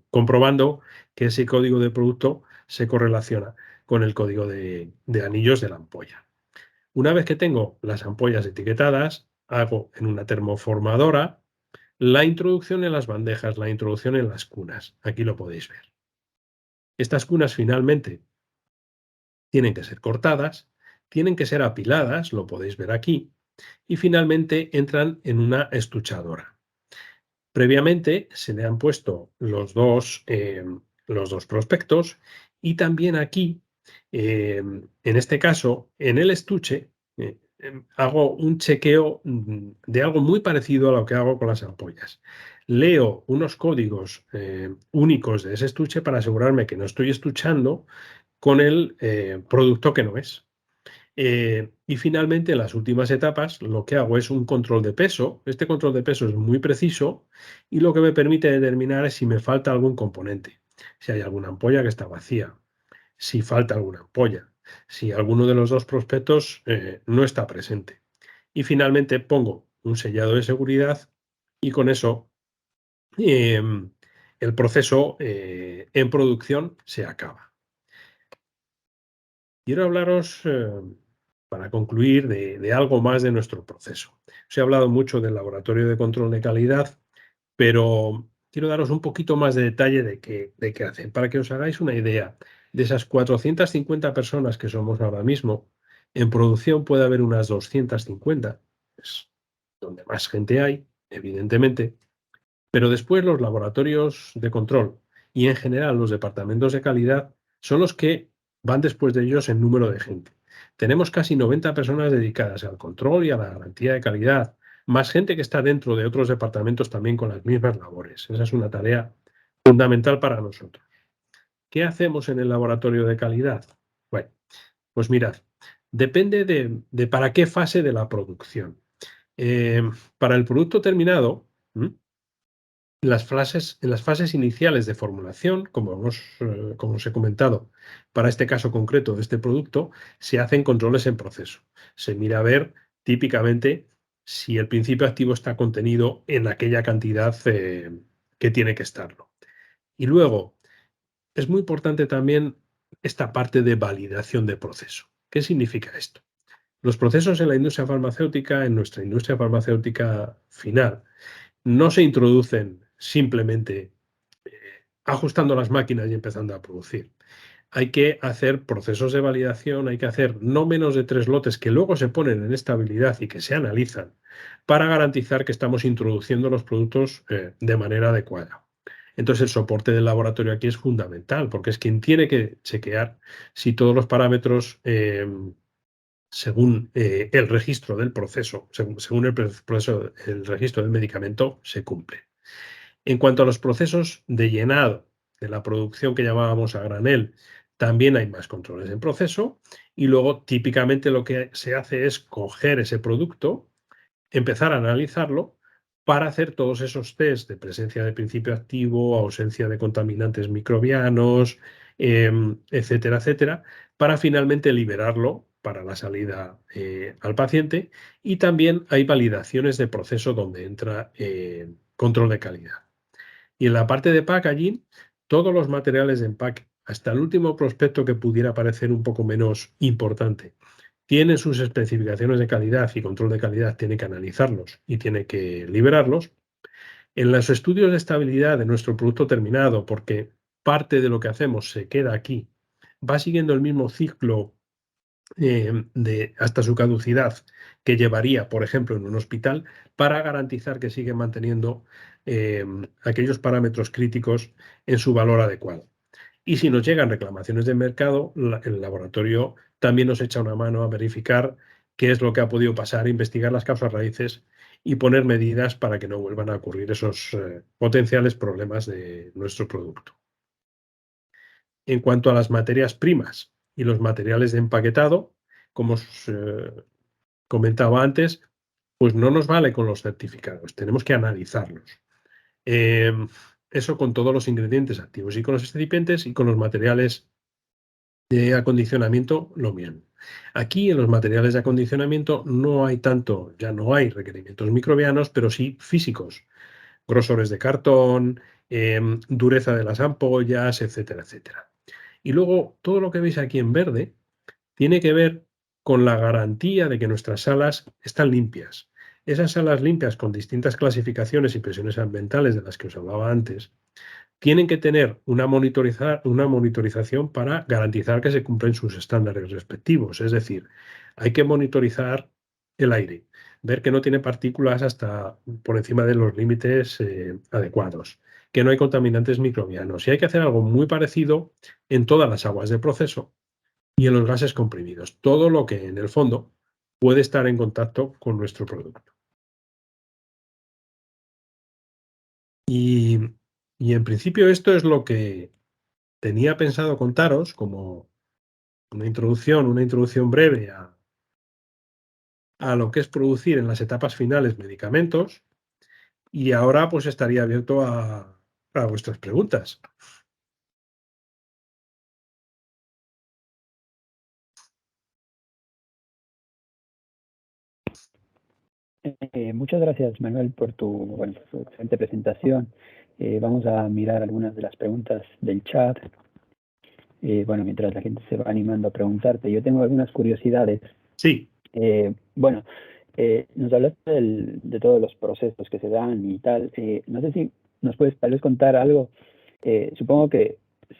comprobando que ese código de producto se correlaciona con el código de anillos de la ampolla. Una vez que tengo las ampollas etiquetadas, hago en una termoformadora la introducción en las bandejas, la introducción en las cunas. Aquí lo podéis ver. Estas cunas finalmente tienen que ser cortadas, tienen que ser apiladas, lo podéis ver aquí, y finalmente entran en una estuchadora. Previamente se le han puesto los dos prospectos y también aquí, en este caso, en el estuche, hago un chequeo de algo muy parecido a lo que hago con las ampollas. Leo unos códigos únicos de ese estuche para asegurarme que no estoy estuchando con el producto que no es. Y finalmente, en las últimas etapas, lo que hago es un control de peso. Este control de peso es muy preciso y lo que me permite determinar es si me falta algún componente, si hay alguna ampolla que está vacía, si falta alguna ampolla, si alguno de los dos prospectos no está presente. Y finalmente pongo un sellado de seguridad y con eso el proceso en producción se acaba. Quiero hablaros, para concluir, de algo más de nuestro proceso. Os he hablado mucho del laboratorio de control de calidad, pero quiero daros un poquito más de detalle de qué hacen. Para que os hagáis una idea, de esas 450 personas que somos ahora mismo, en producción puede haber unas 250, es donde más gente hay, evidentemente, pero después los laboratorios de control y en general los departamentos de calidad son los que van después de ellos en número de gente. Tenemos casi 90 personas dedicadas al control y a la garantía de calidad, más gente que está dentro de otros departamentos también con las mismas labores. Esa es una tarea fundamental para nosotros. ¿Qué hacemos en el laboratorio de calidad? Bueno, pues mirad, depende de para qué fase de la producción. Para el producto terminado, en las fases iniciales de formulación, como os he comentado, para este caso concreto de este producto, se hacen controles en proceso. Se mira a ver típicamente si el principio activo está contenido en aquella cantidad que tiene que estarlo. Y luego, es muy importante también esta parte de validación de proceso. ¿Qué significa esto? Los procesos en la industria farmacéutica, en nuestra industria farmacéutica final, no se introducen simplemente ajustando las máquinas y empezando a producir. Hay que hacer procesos de validación, hay que hacer no menos de 3 lotes que luego se ponen en estabilidad y que se analizan para garantizar que estamos introduciendo los productos de manera adecuada. Entonces el soporte del laboratorio aquí es fundamental porque es quien tiene que chequear si todos los parámetros según el registro del proceso, según el registro del medicamento, se cumple. En cuanto a los procesos de llenado de la producción que llamábamos a granel, también hay más controles en proceso y luego típicamente lo que se hace es coger ese producto, empezar a analizarlo para hacer todos esos test de presencia de principio activo, ausencia de contaminantes microbianos, etcétera, etcétera, para finalmente liberarlo para la salida al paciente. Y también hay validaciones de proceso donde entra control de calidad. Y en la parte de packaging, todos los materiales de empaque, hasta el último prospecto que pudiera parecer un poco menos importante, tienen sus especificaciones de calidad y control de calidad tiene que analizarlos y tiene que liberarlos. En los estudios de estabilidad de nuestro producto terminado, porque parte de lo que hacemos se queda aquí, va siguiendo el mismo ciclo hasta su caducidad que llevaría, por ejemplo, en un hospital, para garantizar que sigue manteniendo aquellos parámetros críticos en su valor adecuado. Y si nos llegan reclamaciones de mercado, el laboratorio también nos echa una mano a verificar qué es lo que ha podido pasar, investigar las causas raíces y poner medidas para que no vuelvan a ocurrir esos potenciales problemas de nuestro producto. En cuanto a las materias primas y los materiales de empaquetado, como os comentaba antes, pues no nos vale con los certificados, tenemos que analizarlos. Eso con todos los ingredientes activos y con los excipientes y con los materiales de acondicionamiento, lo mismo. Aquí en los materiales de acondicionamiento no hay tanto, ya no hay requerimientos microbianos, pero sí físicos, grosores de cartón, dureza de las ampollas, etcétera, etcétera. Y luego todo lo que veis aquí en verde tiene que ver con la garantía de que nuestras salas están limpias. Esas salas limpias con distintas clasificaciones y presiones ambientales de las que os hablaba antes, tienen que tener una monitorización para garantizar que se cumplen sus estándares respectivos. Es decir, hay que monitorizar el aire, ver que no tiene partículas hasta por encima de los límites adecuados, que no hay contaminantes microbianos. Y hay que hacer algo muy parecido en todas las aguas de proceso y en los gases comprimidos. Todo lo que en el fondo puede estar en contacto con nuestro producto. Y, y en principio esto es lo que tenía pensado contaros como una introducción breve a lo que es producir en las etapas finales medicamentos. Y ahora pues estaría abierto a vuestras preguntas.
Muchas gracias, Manuel, por tu excelente presentación. Vamos a mirar algunas de las preguntas del chat. Mientras la gente se va animando a preguntarte, yo tengo algunas curiosidades.
Sí.
Nos hablaste de todos los procesos que se dan y tal. No sé si nos puedes tal vez contar algo. Supongo que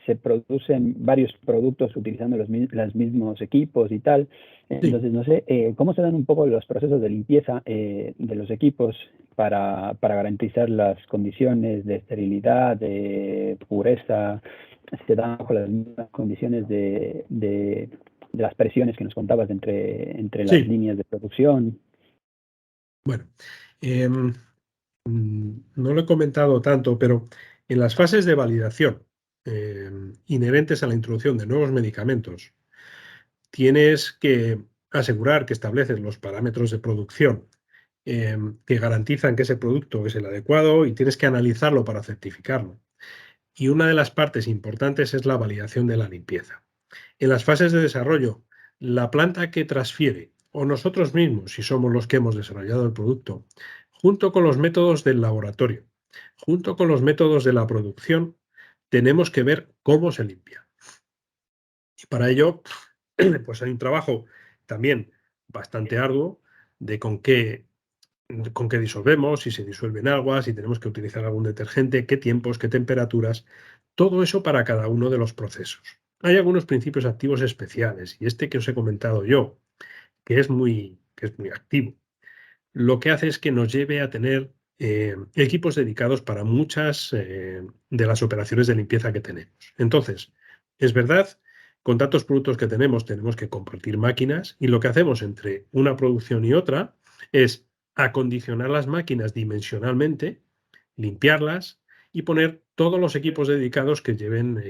se producen varios productos utilizando los mismos equipos y tal. Entonces, no sé, ¿cómo se dan un poco los procesos de limpieza de los equipos para garantizar las condiciones de esterilidad, de pureza? Se dan bajo las mismas condiciones de las presiones que nos contabas entre las líneas de producción.
Bueno, no lo he comentado tanto, pero en las fases de validación inherentes a la introducción de nuevos medicamentos, tienes que asegurar que estableces los parámetros de producción que garantizan que ese producto es el adecuado y tienes que analizarlo para certificarlo. Y una de las partes importantes es la validación de la limpieza. En las fases de desarrollo, la planta que transfiere o nosotros mismos, si somos los que hemos desarrollado el producto, junto con los métodos del laboratorio, junto con los métodos de la producción, tenemos que ver cómo se limpia. Y para ello, pues hay un trabajo también bastante arduo de con qué disolvemos, si se disuelve en agua, si tenemos que utilizar algún detergente, qué tiempos, qué temperaturas, todo eso para cada uno de los procesos. Hay algunos principios activos especiales y este que os he comentado yo, que es muy activo, lo que hace es que nos lleve a tener equipos dedicados para muchas de las operaciones de limpieza que tenemos. Entonces, es verdad, con tantos productos que tenemos que compartir máquinas y lo que hacemos entre una producción y otra es acondicionar las máquinas dimensionalmente, limpiarlas y poner todos los equipos dedicados que lleven,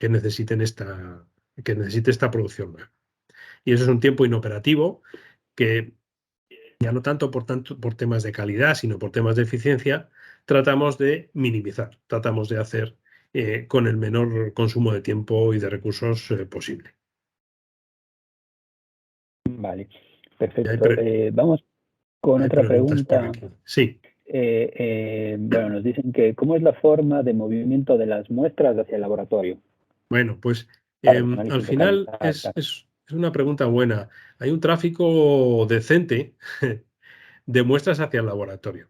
que necesite esta producción. Y eso es un tiempo inoperativo que ya no tanto por temas de calidad, sino por temas de eficiencia, tratamos de minimizar, tratamos de hacer con el menor consumo de tiempo y de recursos posible.
Vale, perfecto. Vamos con otra pregunta.
Sí.
Nos dicen que ¿cómo es la forma de movimiento de las muestras hacia el laboratorio?
Bueno, pues al final es una pregunta buena. Hay un tráfico decente de muestras hacia el laboratorio.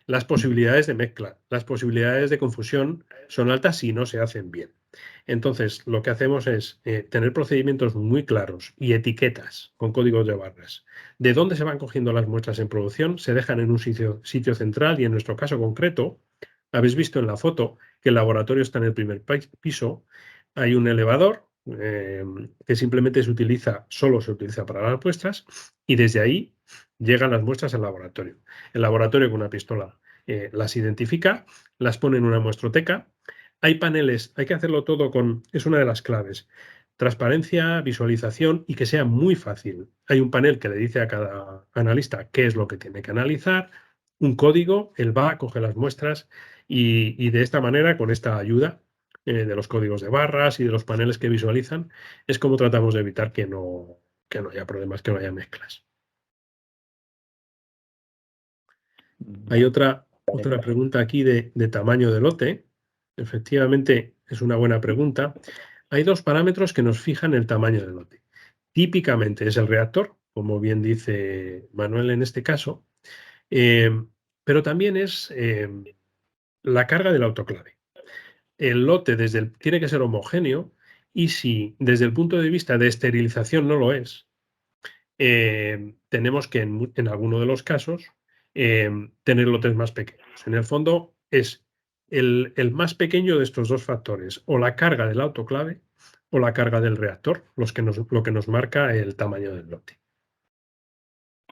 Las posibilidades de mezcla, las posibilidades de confusión son altas si no se hacen bien. Entonces, lo que hacemos es tener procedimientos muy claros y etiquetas con códigos de barras. De dónde se van cogiendo las muestras en producción, se dejan en un sitio central y en nuestro caso concreto, habéis visto en la foto que el laboratorio está en el primer piso, hay un elevador que simplemente solo se utiliza para las muestras y desde ahí llegan las muestras al laboratorio. El laboratorio con una pistola las identifica, las pone en una muestroteca. Hay paneles, hay que hacerlo todo es una de las claves. Transparencia, visualización y que sea muy fácil. Hay un panel que le dice a cada analista qué es lo que tiene que analizar, un código, él va, coge las muestras y de esta manera, con esta ayuda de los códigos de barras y de los paneles que visualizan, es como tratamos de evitar que no haya problemas, que no haya mezclas. Hay otra pregunta aquí de tamaño de lote. Efectivamente, es una buena pregunta. Hay dos parámetros que nos fijan el tamaño del lote. Típicamente es el reactor, como bien dice Manuel en este caso, pero también es la carga del autoclave. El lote tiene que ser homogéneo y si desde el punto de vista de esterilización no lo es, tenemos que en alguno de los casos tener lotes más pequeños. En el fondo es el más pequeño de estos dos factores, o la carga del autoclave o la carga del reactor, lo que nos marca el tamaño del lote.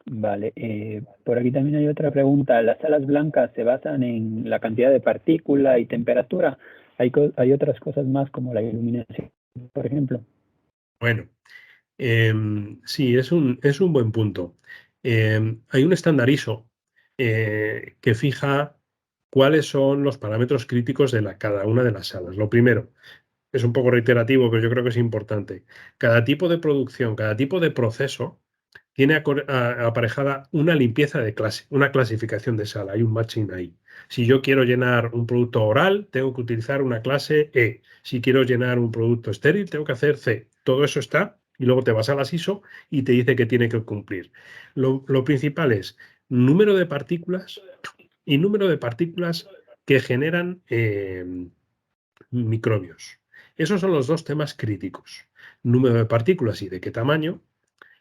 Vale, por aquí también hay otra pregunta. ¿Las salas blancas se basan en la cantidad de partícula y temperatura? ¿Hay otras cosas más como la iluminación, por ejemplo?
Bueno, sí, es un buen punto. Hay un estándar ISO que fija cuáles son los parámetros críticos de cada una de las salas. Lo primero, es un poco reiterativo, pero yo creo que es importante. Cada tipo de producción, cada tipo de proceso tiene aparejada una limpieza de clase, una clasificación de sala, hay un matching ahí. Si yo quiero llenar un producto oral, tengo que utilizar una clase E. Si quiero llenar un producto estéril, tengo que hacer C. Todo eso está y luego te vas a las ISO y te dice que tiene que cumplir. Lo principal es número de partículas y número de partículas que generan microbios. Esos son los dos temas críticos. Número de partículas y de qué tamaño,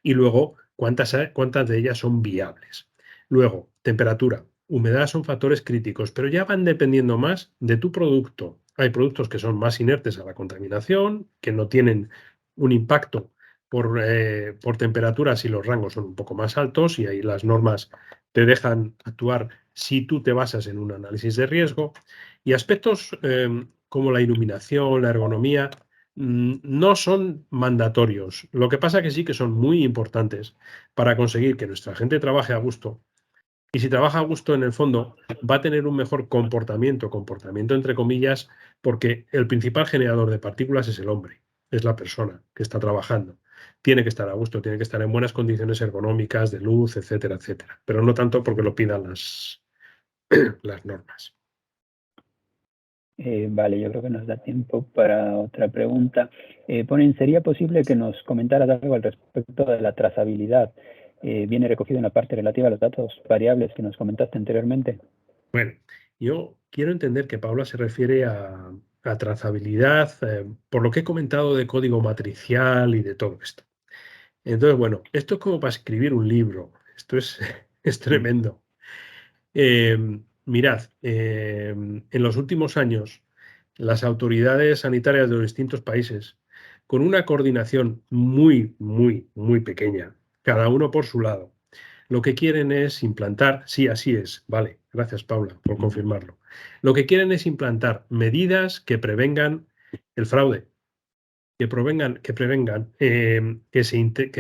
y luego cuántas de ellas son viables. Luego, temperatura, humedad son factores críticos, pero ya van dependiendo más de tu producto. Hay productos que son más inertes a la contaminación, que no tienen un impacto por temperatura si los rangos son un poco más altos y ahí las normas te dejan actuar si tú te basas en un análisis de riesgo. Y aspectos como la iluminación, la ergonomía, no son mandatorios. Lo que pasa que sí que son muy importantes para conseguir que nuestra gente trabaje a gusto. Y si trabaja a gusto, en el fondo, va a tener un mejor comportamiento entre comillas, porque el principal generador de partículas es el hombre, es la persona que está trabajando. Tiene que estar a gusto, tiene que estar en buenas condiciones ergonómicas, de luz, etcétera, etcétera. Pero no tanto porque lo pidan las normas.
Vale, yo creo que nos da tiempo para otra pregunta. ¿Sería posible que nos comentaras algo al respecto de la trazabilidad? Viene recogido en la parte relativa a los datos variables que nos comentaste anteriormente.
Bueno, yo quiero entender que Paula se refiere a trazabilidad, por lo que he comentado de código matricial y de todo esto. Entonces, bueno, esto es como para escribir un libro. Esto es tremendo. Mirad, en los últimos años, las autoridades sanitarias de los distintos países, con una coordinación muy, muy, muy pequeña, cada uno por su lado, lo que quieren es implantar, sí, así es, vale, gracias Paula por confirmarlo. Lo que quieren es implantar medidas que prevengan el fraude, que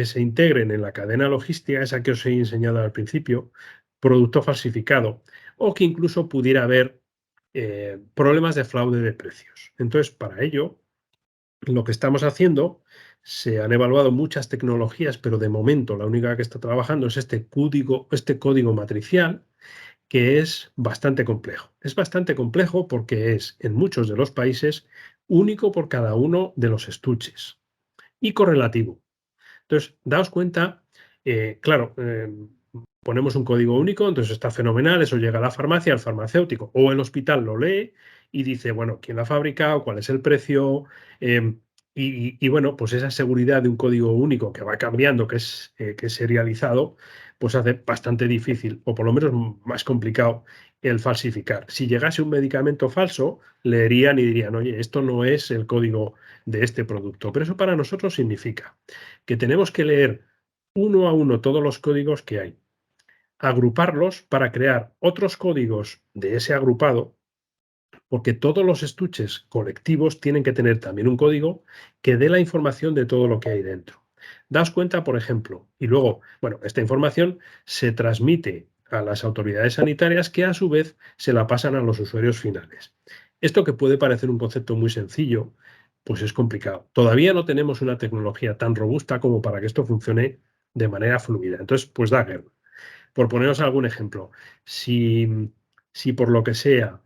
se integren en la cadena logística, esa que os he enseñado al principio, producto falsificado, o que incluso pudiera haber problemas de fraude de precios. Entonces, para ello, lo que estamos haciendo, se han evaluado muchas tecnologías, pero de momento la única que está trabajando es este código matricial, que es bastante complejo. Es bastante complejo porque es, en muchos de los países, único por cada uno de los estuches y correlativo. Entonces, daos cuenta, claro, ponemos un código único, entonces está fenomenal, eso llega a la farmacia, al farmacéutico o el hospital lo lee y dice, bueno, quién lo ha fabricado, cuál es el precio, y bueno, pues esa seguridad de un código único que va cambiando, que es serializado, pues hace bastante difícil, o por lo menos más complicado, el falsificar. Si llegase un medicamento falso, leerían y dirían, oye, esto no es el código de este producto. Pero eso para nosotros significa que tenemos que leer uno a uno todos los códigos que hay, agruparlos para crear otros códigos de ese agrupado, porque todos los estuches colectivos tienen que tener también un código que dé la información de todo lo que hay dentro. Daos cuenta, por ejemplo, y luego, bueno, esta información se transmite a las autoridades sanitarias que a su vez se la pasan a los usuarios finales. Esto que puede parecer un concepto muy sencillo, pues es complicado. Todavía no tenemos una tecnología tan robusta como para que esto funcione de manera fluida. Entonces, pues da guerra. Por poneros algún ejemplo, si por lo que sea,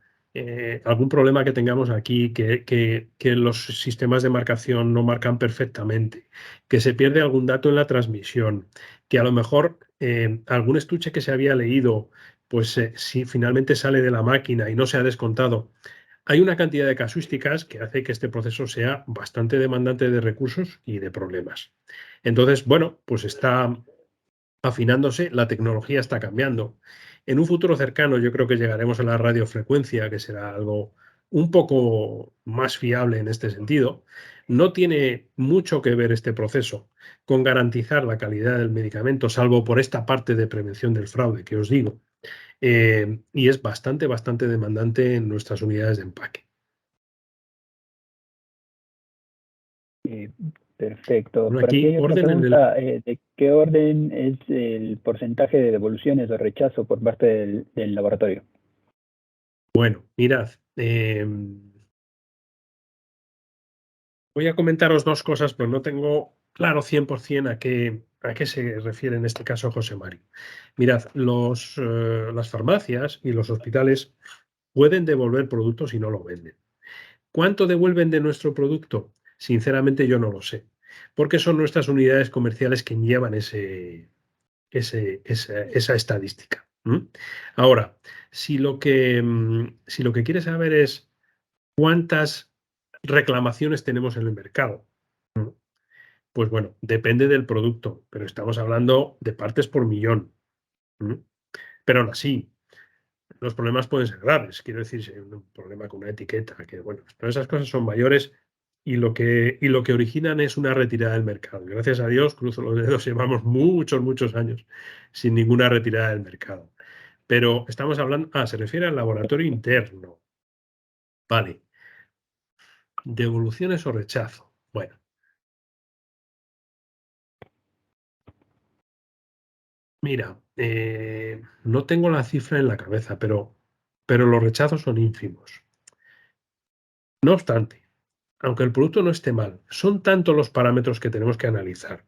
algún problema que tengamos aquí, que los sistemas de marcación no marcan perfectamente, que se pierde algún dato en la transmisión, que a lo mejor algún estuche que se había leído, pues si finalmente sale de la máquina y no se ha descontado, hay una cantidad de casuísticas que hace que este proceso sea bastante demandante de recursos y de problemas. Entonces, bueno, pues está afinándose, la tecnología está cambiando. En un futuro cercano yo creo que llegaremos a la radiofrecuencia, que será algo un poco más fiable en este sentido. No tiene mucho que ver este proceso con garantizar la calidad del medicamento, salvo por esta parte de prevención del fraude que os digo. Y es bastante, bastante demandante en nuestras unidades de empaque.
Perfecto.
Bueno,
Por aquí
aquí,
hay otra
orden en el...
pregunta. ¿De qué orden es el porcentaje de devoluciones o rechazo por parte del laboratorio?
Bueno, mirad, voy a comentaros dos cosas, pero no tengo claro 100% ¿A qué se refiere en este caso José Mario? Mirad, las farmacias y los hospitales pueden devolver productos si no lo venden. ¿Cuánto devuelven de nuestro producto? Sinceramente yo no lo sé, porque son nuestras unidades comerciales quien llevan esa estadística. Ahora, si lo que quieres saber es cuántas reclamaciones tenemos en el mercado, pues bueno, depende del producto, pero estamos hablando de partes por millón. Pero aún así, los problemas pueden ser graves. Quiero decir, si hay un problema con una etiqueta, que bueno, pero esas cosas son mayores y lo que originan es una retirada del mercado. Gracias a Dios, cruzo los dedos, llevamos muchos, muchos años sin ninguna retirada del mercado. Pero estamos hablando, se refiere al laboratorio interno. Vale. Devoluciones o rechazo. Bueno. Mira, no tengo la cifra en la cabeza, pero los rechazos son ínfimos. No obstante, aunque el producto no esté mal, son tantos los parámetros que tenemos que analizar,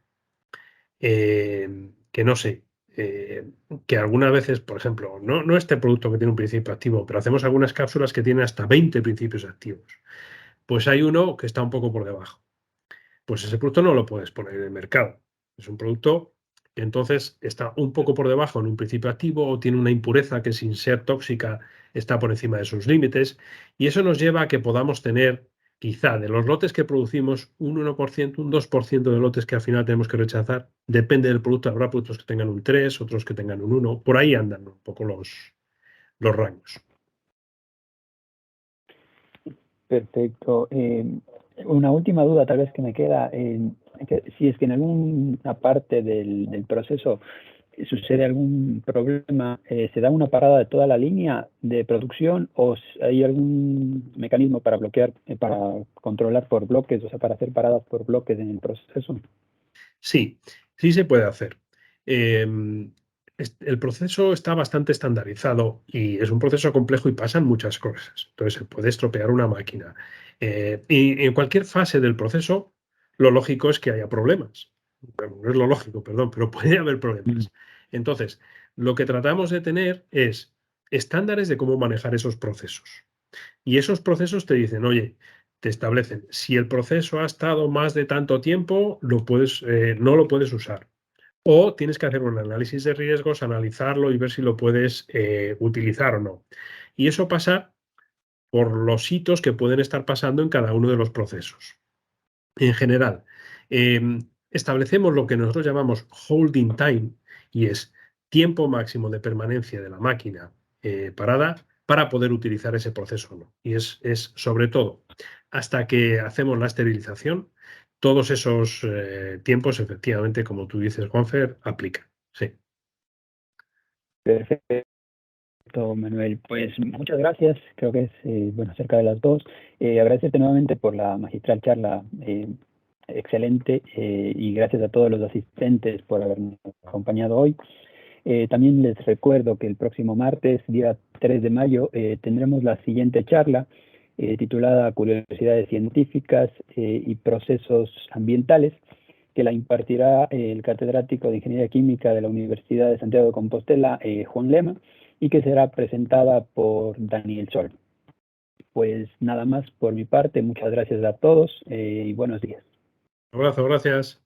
que no sé, que algunas veces, por ejemplo, no este producto que tiene un principio activo, pero hacemos algunas cápsulas que tienen hasta 20 principios activos. Pues hay uno que está un poco por debajo. Pues ese producto no lo puedes poner en el mercado. Es un producto que entonces está un poco por debajo en un principio activo o tiene una impureza que sin ser tóxica está por encima de sus límites y eso nos lleva a que podamos tener quizá de los lotes que producimos un 1%, un 2% de lotes que al final tenemos que rechazar. Depende del producto, habrá productos que tengan un 3, otros que tengan un 1. Por ahí andan un poco los rangos.
Perfecto. Una última duda tal vez que me queda, si es que en alguna parte del proceso sucede algún problema, ¿se da una parada de toda la línea de producción o hay algún mecanismo para bloquear, para controlar por bloques, o sea, para hacer paradas por bloques en el proceso?
Sí, sí se puede hacer. El proceso está bastante estandarizado y es un proceso complejo y pasan muchas cosas. Entonces se puede estropear una máquina. Y en cualquier fase del proceso, lo lógico es que haya problemas. Bueno, no es lo lógico, perdón, pero puede haber problemas. Entonces, lo que tratamos de tener es estándares de cómo manejar esos procesos. Y esos procesos te dicen, oye, te establecen, si el proceso ha estado más de tanto tiempo, no lo puedes usar. O tienes que hacer un análisis de riesgos, analizarlo y ver si lo puedes utilizar o no. Y eso pasa por los hitos que pueden estar pasando en cada uno de los procesos. En general, establecemos lo que nosotros llamamos holding time y es tiempo máximo de permanencia de la máquina parada para poder utilizar ese proceso o no. Y es sobre todo hasta que hacemos la esterilización, todos esos tiempos, efectivamente, como tú dices, Juanfer, aplican. Sí.
Perfecto, Manuel. Pues muchas gracias. Creo que es bueno, cerca de las 2. Agradecerte nuevamente por la magistral charla. Excelente. Y gracias a todos los asistentes por habernos acompañado hoy. También les recuerdo que el próximo martes, día 3 de mayo, tendremos la siguiente charla titulada Curiosidades científicas y procesos ambientales, que la impartirá el catedrático de Ingeniería Química de la Universidad de Santiago de Compostela, Juan Lema, y que será presentada por Daniel Sol. Pues nada más por mi parte, muchas gracias a todos y buenos días.
Un abrazo, gracias.